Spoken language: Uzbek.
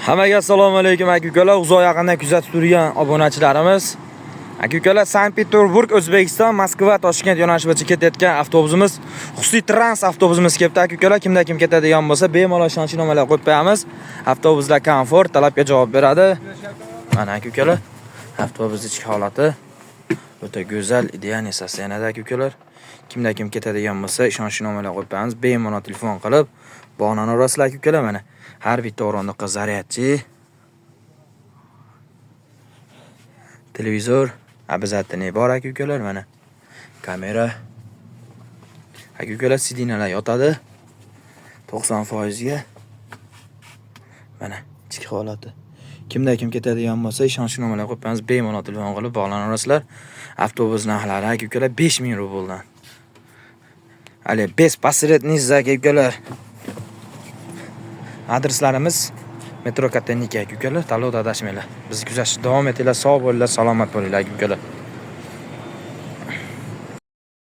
Hammaga assalomu alaykum aka-ukalar, uzoq yaqindan kuzatib turgan obunachilarimiz. Aka-ukalar, Sankt-Peterburg, O'zbekiston, Moskva, Toshkent yo'nalishi bo'yicha ketayotgan avtobusimiz, xususiy trans avtobusimiz kelibdi aka-ukalar. Kimda kim ketadigan bo'lsa, bemalol ishonchnomalar qo'yib qo'yamiz. Avtobuslar komfort, talabga javob beradi. Mana aka-ukalar, avtobus ichki holati o'ta go'zal, ideal sosteniyada aka-ukalar. Kimda kim ketadigan bo'lsa, ishonchnomalar qo'yib qo'yamiz. Bemalol telefon qilib bog'lana olasizlar aka-ukalar. Mana har bitta o'rindiqqa zaryadchi, televizor, обязательно bor aka-ukalar. Mana kamera. Aka-ukalar, sidinalar yotadi 90% ga. Mana ichki holati. Kimda kim ketadigan bo'lsa, ishonchnomalar qo'yib qo'yamiz. Bemalol telefon qilib bog'lana olasizlar. Avtobus narxlari aka-ukalar 5000 rubldan. Ali, без посредник aka-ukalar. Adreslarimiz Metro Kateniki aka-ukalar, tanlovda adashmanglar. Bizni kuzatishda davom etinglar, sog' bo'linglar, salomat bo'linglar aka-ukalar.